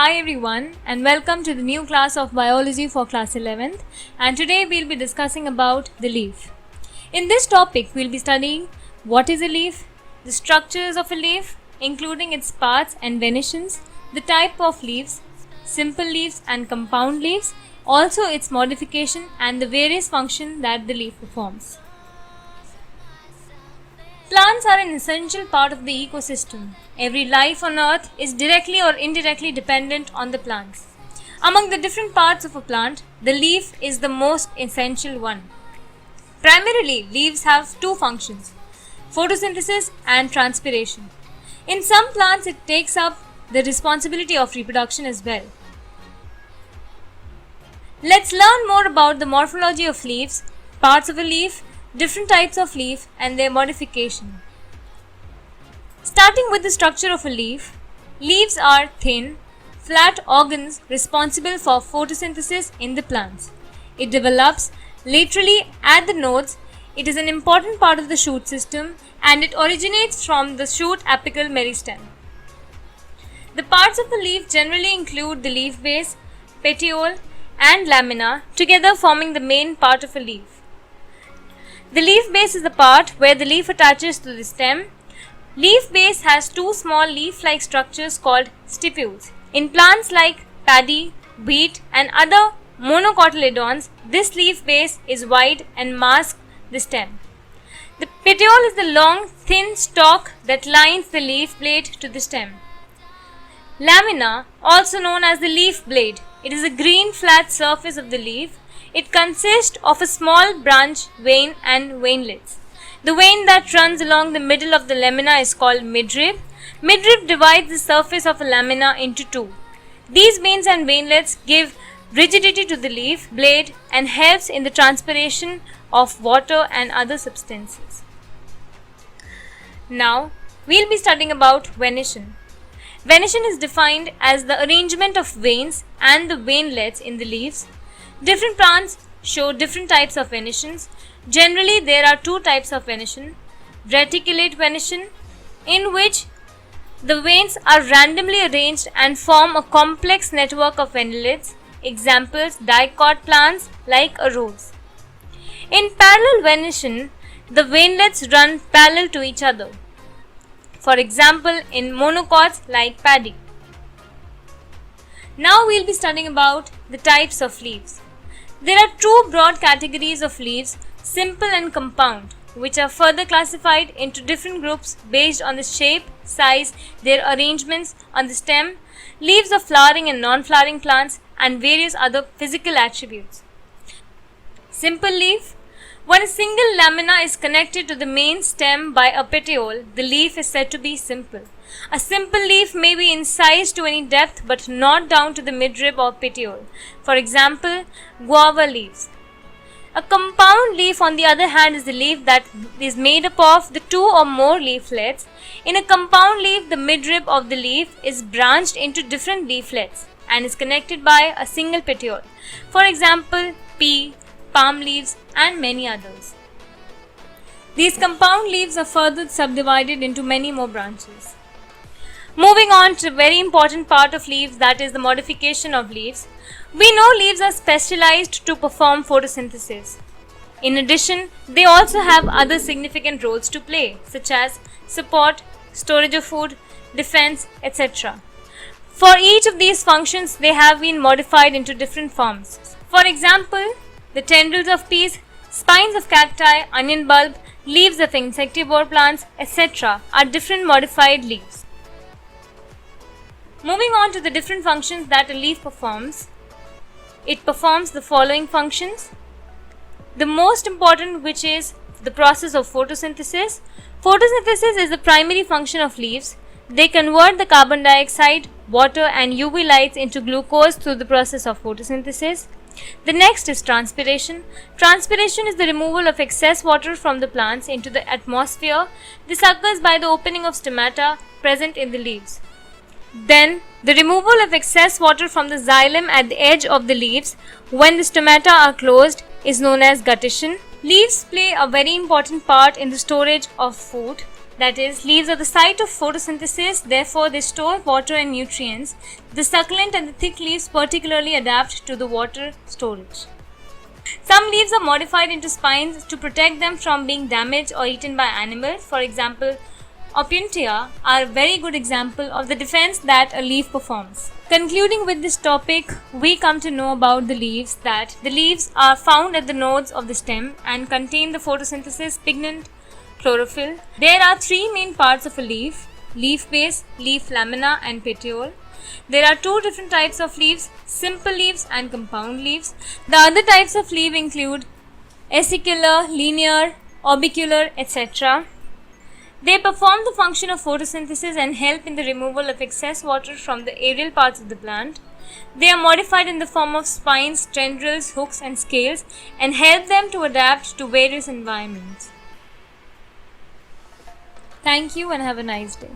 Hi everyone and welcome to the new class of Biology for class 11th, and today we'll be discussing about the leaf. In this topic we'll be studying what is a leaf, the structures of a leaf including its parts and venations, the type of leaves, simple leaves and compound leaves, also its modification and the various functions that the leaf performs. Plants are an essential part of the ecosystem. Every life on earth is directly or indirectly dependent on the plants. Among the different parts of a plant, the leaf is the most essential one. Primarily, leaves have two functions: photosynthesis and transpiration. In some plants, it takes up the responsibility of reproduction as well. Let's learn more about the morphology of leaves, parts of a leaf, different types of leaf and their modification. Starting with the structure of a leaf, leaves are thin, flat organs responsible for photosynthesis in the plants. It develops laterally at the nodes. It is an important part of the shoot system and it originates from the shoot apical meristem. The parts of the leaf generally include the leaf base, petiole and lamina, together forming the main part of a leaf. The leaf base is the part where the leaf attaches to the stem. Leaf base has two small leaf-like structures called stipules. In plants like paddy, wheat and other monocotyledons, this leaf base is wide and masks the stem. The petiole is the long, thin stalk that lines the leaf blade to the stem. Lamina, also known as the leaf blade, it is a green flat surface of the leaf. It consists of a small branch, vein and veinlets. The vein that runs along the middle of the lamina is called midrib. Midrib divides the surface of a lamina into two. These veins and veinlets give rigidity to the leaf blade and helps in the transpiration of water and other substances. Now, we'll be studying about venation. Venation is defined as the arrangement of veins and the veinlets in the leaves. Different plants show different types of venations. Generally, there are two types of venation: reticulate venation, in which the veins are randomly arranged and form a complex network of veinlets. Examples: dicot plants like a rose. In parallel venation, the veinlets run parallel to each other. For example, in monocots like paddy. Now we'll be studying about the types of leaves. There are two broad categories of leaves, simple and compound, which are further classified into different groups based on the shape, size, their arrangements on the stem, leaves of flowering and non-flowering plants, and various other physical attributes. Simple leaf. When a single lamina is connected to the main stem by a petiole, the leaf is said to be simple. A simple leaf may be incised to any depth but not down to the midrib or petiole. For example, guava leaves. A compound leaf, on the other hand, is the leaf that is made up of the two or more leaflets. In a compound leaf, the midrib of the leaf is branched into different leaflets and is connected by a single petiole. For example, pea, palm leaves and many others. These compound leaves are further subdivided into many more branches. Moving on to a very important part of leaves, that is the modification of leaves. We know leaves are specialized to perform photosynthesis. In addition, they also have other significant roles to play, such as support, storage of food, defense, etc. For each of these functions, they have been modified into different forms. For example, the tendrils of peas, spines of cacti, onion bulb, leaves of insectivore plants, etc. are different modified leaves. Moving on to the different functions that a leaf performs. It performs the following functions. The most important, which is the process of photosynthesis. Photosynthesis is the primary function of leaves. They convert the carbon dioxide, water and UV lights into glucose through the process of photosynthesis. The next is transpiration. Transpiration is the removal of excess water from the plants into the atmosphere. This occurs by the opening of stomata present in the leaves. Then, the removal of excess water from the xylem at the edge of the leaves when the stomata are closed is known as guttation. Leaves play a very important part in the storage of food. That is, leaves are the site of photosynthesis, therefore they store water and nutrients. The succulent and the thick leaves particularly adapt to the water storage. Some leaves are modified into spines to protect them from being damaged or eaten by animals. For example, Opuntia are a very good example of the defense that a leaf performs. Concluding with this topic, we come to know about the leaves, that the leaves are found at the nodes of the stem and contain the photosynthesis, pigment, chlorophyll. There are three main parts of a leaf: leaf base, leaf lamina and petiole. There are two different types of leaves: simple leaves and compound leaves. The other types of leaf include acicular, linear, orbicular, etc. They perform the function of photosynthesis and help in the removal of excess water from the aerial parts of the plant. They are modified in the form of spines, tendrils, hooks and scales and help them to adapt to various environments. Thank you and have a nice day.